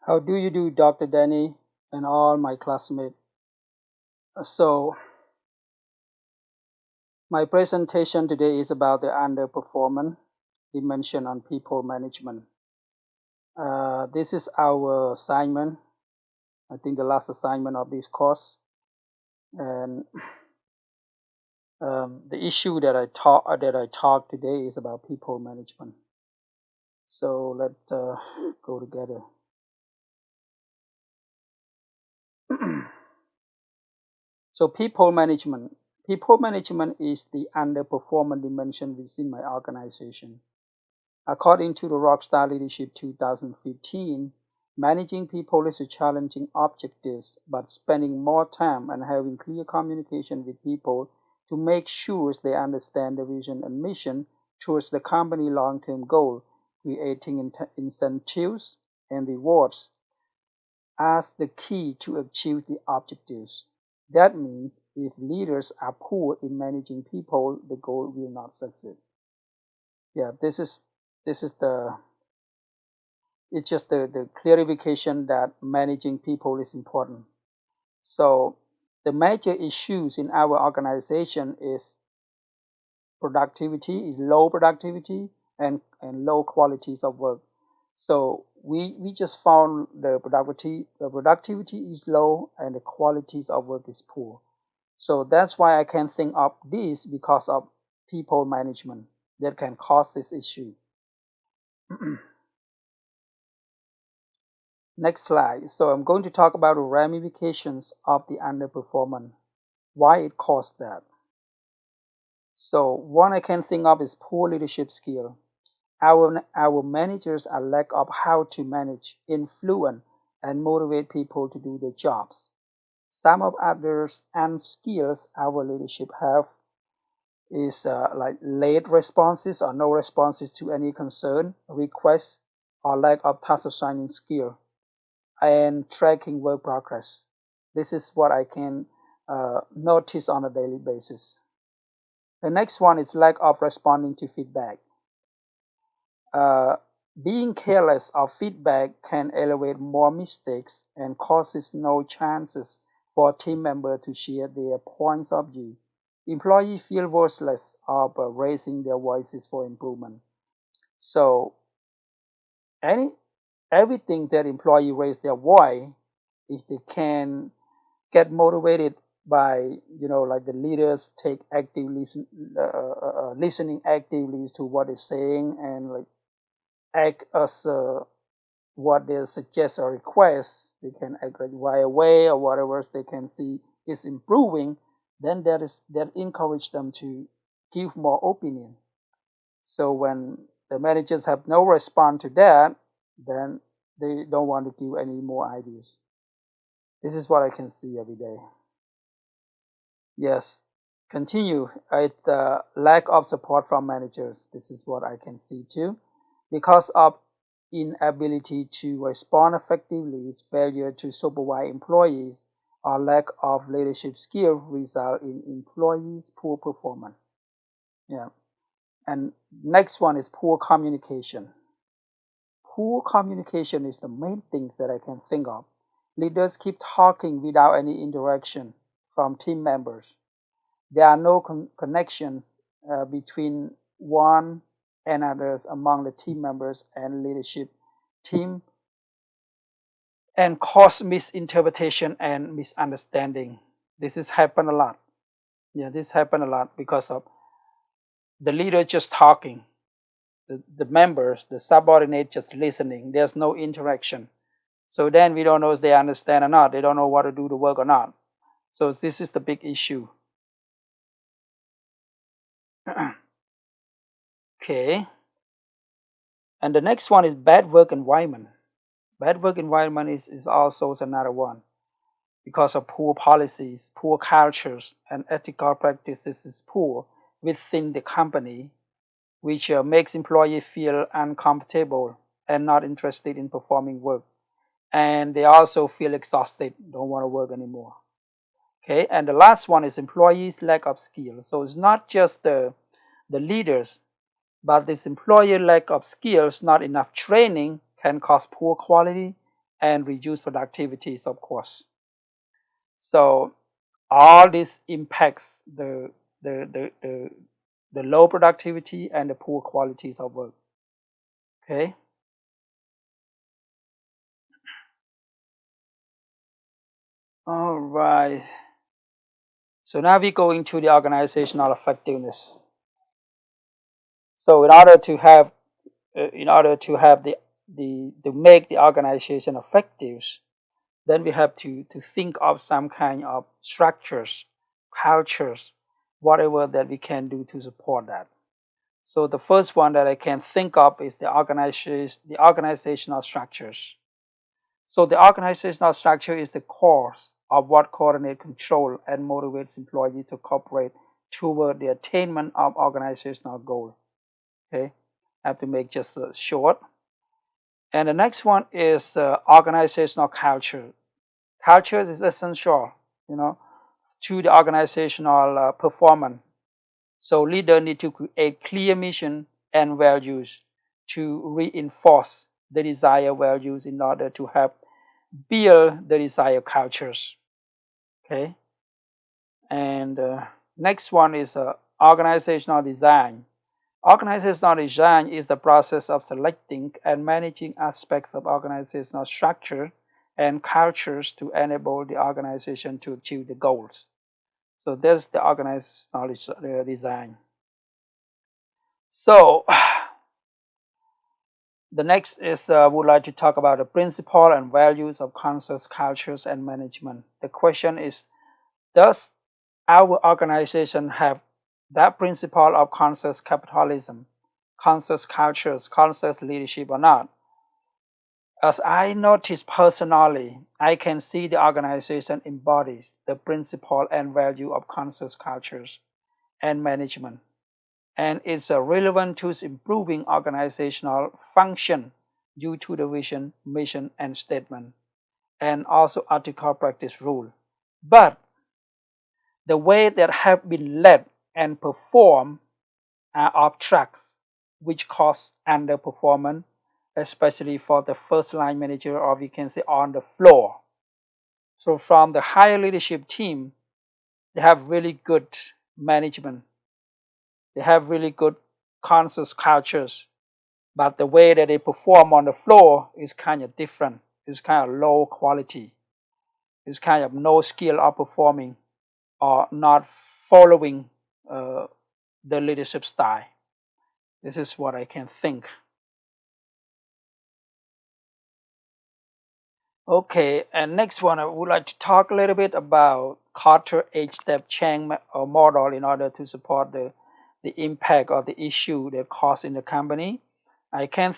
How do you do, Dr. Danny and all my classmates? So, my presentation today is about the underperformance dimension on people management. This is our assignment, I think the last assignment of this course. And the issue that I talk today is about people management. So let's go together. So people management. People management is the underperformance dimension within my organization. According to the Rockstar Leadership 2015, managing people is a challenging objective, but spending more time and having clear communication with people to make sure they understand the vision and mission towards the company long-term goal, creating incentives and rewards as the key to achieve the objectives. That means if leaders are poor in managing people, the goal will not succeed. Yeah, this is the it's just the clarification that managing people is important. So the major issues in our organization is low productivity and low qualities of work. So we just found the productivity is low and the qualities of work is poor. So that's why I can think of this because of people management that can cause this issue. Next slide. So I'm going to talk about the ramifications of the underperformance, why it caused that. So one I can think of is poor leadership skill. Our managers are lack of how to manage, influence, and motivate people to do their jobs. Some of others and skills our leadership have is like late responses or no responses to any concern, requests, or lack of task assigning skill, and tracking work progress. This is what I can notice on a daily basis. The next one is lack of responding to feedback. Uh, Being careless of feedback can elevate more mistakes and causes no chances for a team member to share their points of view. Employees feel worthless of raising their voices for improvement. So any everything that employee raise their voice, if they can get motivated by like the leaders take listening actively to what they're saying and like act as what they suggest or request, they can act like right away or whatever they can see is improving, then that encourage them to give more opinion. So when the managers have no response to that, then they don't want to give any more ideas. This is what I can see every day. Yes, continue. It lack of support from managers. This is what I can see too. Because of inability to respond effectively, failure to supervise employees, or lack of leadership skill result in employees' poor performance. Yeah. And next one is poor communication. Poor communication is the main thing that I can think of. Leaders keep talking without any interaction from team members. There are no connections between one and others among the team members and leadership team, and cause misinterpretation and misunderstanding. This has happened a lot. Yeah, this happened a lot because of the leader just talking, the members, the subordinate just listening. There's no interaction. So then we don't know if they understand or not. They don't know what to do the work or not. So this is the big issue. Okay. And the next one is bad work environment. Bad work environment is also another one because of poor policies, poor cultures, and ethical practices is poor within the company, which makes employees feel uncomfortable and not interested in performing work. And they also feel exhausted, don't want to work anymore. Okay, and the last one is employees' lack of skill. So it's not just the leaders, but this employee lack of skills, not enough training can cause poor quality and reduce productivities, of course. So all this impacts the, the, the, the low productivity and the poor qualities of work. Okay. All right. So now we go into the organizational effectiveness. So in order to have the to make the organization effective, then we have to think of some kind of structures, cultures, whatever that we can do to support that. So the first one that I can think of is the organizational structures. So the organizational structure is the core of what coordinates, control, and motivates employees to cooperate toward the attainment of organizational goal. Okay, I have to make just short. And the next one is organizational culture. Culture is essential, you know, to the organizational performance. So leader need to create clear mission and values to reinforce the desired values in order to have build the desired cultures. Okay, and next one is organizational design. Organizational design is the process of selecting and managing aspects of organizational structure and cultures to enable the organization to achieve the goals. So there's the organizational design. So the next is would like to talk about the principle and values of conscious cultures and management. The question is, does our organization have that principle of conscious capitalism, conscious cultures, conscious leadership or not? As I noticed personally, I can see the organization embodies the principle and value of conscious cultures and management, and it's relevant to improving organizational function due to the vision, mission, and statement, and also article practice rule. But the way that have been led and performed are off tracks, which cause underperformance, especially for the first line manager, or we can say on the floor. So from the higher leadership team, they have really good management. They have really good conscious cultures, but the way that they perform on the floor is kind of different. It's kind of low quality. It's kind of no skill of performing or not following uh, the leadership style. This is what I can think. Okay, and next one, I would like to talk a little bit about Carter H-step Chang model in order to support the impact of the issue that caused in the company. I can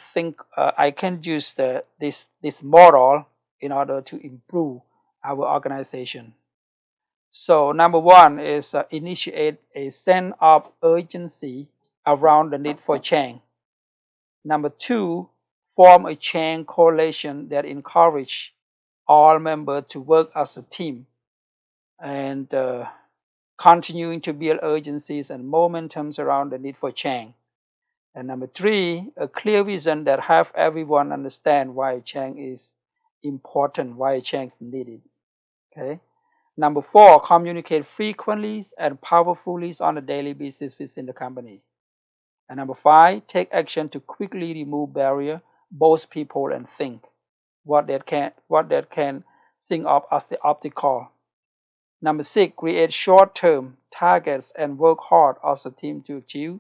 use this model in order to improve our organization. So number one is initiate a sense of urgency around the need for change. Number two, form a chain correlation that encourage all members to work as a team and continuing to build urgencies and momentums around the need for change. And number three, a clear vision that have everyone understand why change is important, why change is needed. Okay. Number four, communicate frequently and powerfully on a daily basis within the company. And number five, take action to quickly remove barrier, both people and think. What that can think of as the obstacle. Number six, create short-term targets and work hard as a team to achieve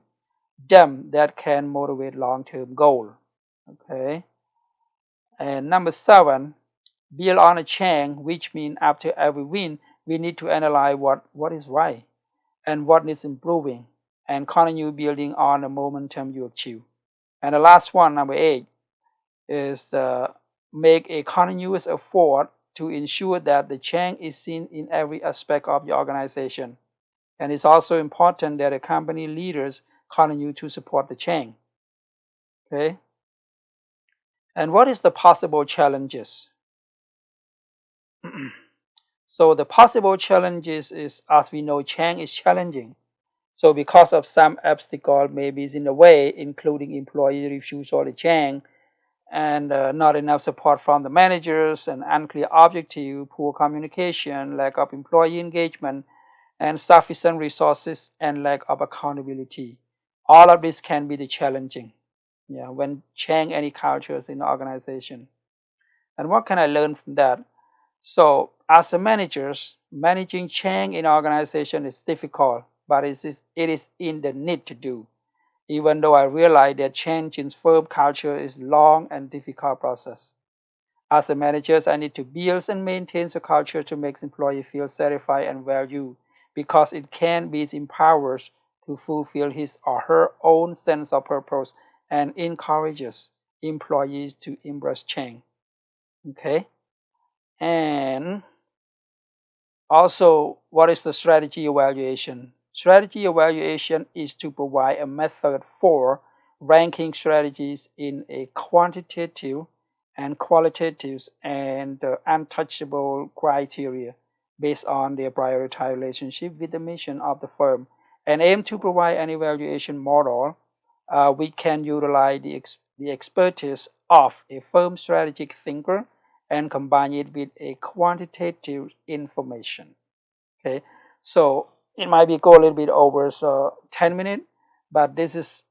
them that can motivate long-term goal. Okay. And number seven, build on a chain, which means after every win, we need to analyze what is right and what needs improving and continue building on the momentum you achieve. And the last one, number eight, is make a continuous effort to ensure that the change is seen in every aspect of your organization. And it's also important that the company leaders continue to support the change. Okay. And what is the possible challenges? So the possible challenges is, as we know, change is challenging. So because of some obstacle maybe is in the way, including employee refusal to change, and not enough support from the managers, and unclear objective, poor communication, lack of employee engagement, and sufficient resources and lack of accountability. All of this can be the challenging, yeah, when change any cultures in the organization. And what can I learn from that? So, as a managers, managing change in organization is difficult, but it is in the need to do. Even though I realize that change in firm culture is long and difficult process. As a manager, I need to build and maintain a culture to make employee feel satisfied and valued, because it can be empowered to fulfill his or her own sense of purpose and encourages employees to embrace change. Okay, and also, what is the strategy evaluation? Strategy evaluation is to provide a method for ranking strategies in a quantitative and qualitative and untouchable criteria based on their prioritized relationship with the mission of the firm, and aim to provide an evaluation model. We can utilize the expertise of a firm strategic thinker and combine it with a quantitative information. Okay, so it might be go a little bit over, so 10 minutes, but this is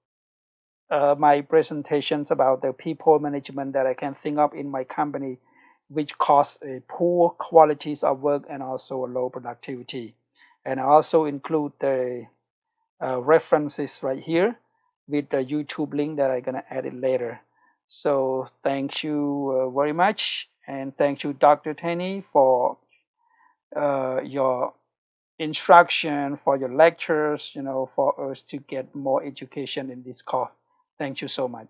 my presentations about the people management that I can think of in my company, which cause a poor qualities of work and also a low productivity. And I also include the references right here with the YouTube link that I'm gonna add it later. So thank you very much, and thank you, Dr. Tenney, for your instruction, for your lectures, for us to get more education in this course. Thank you so much.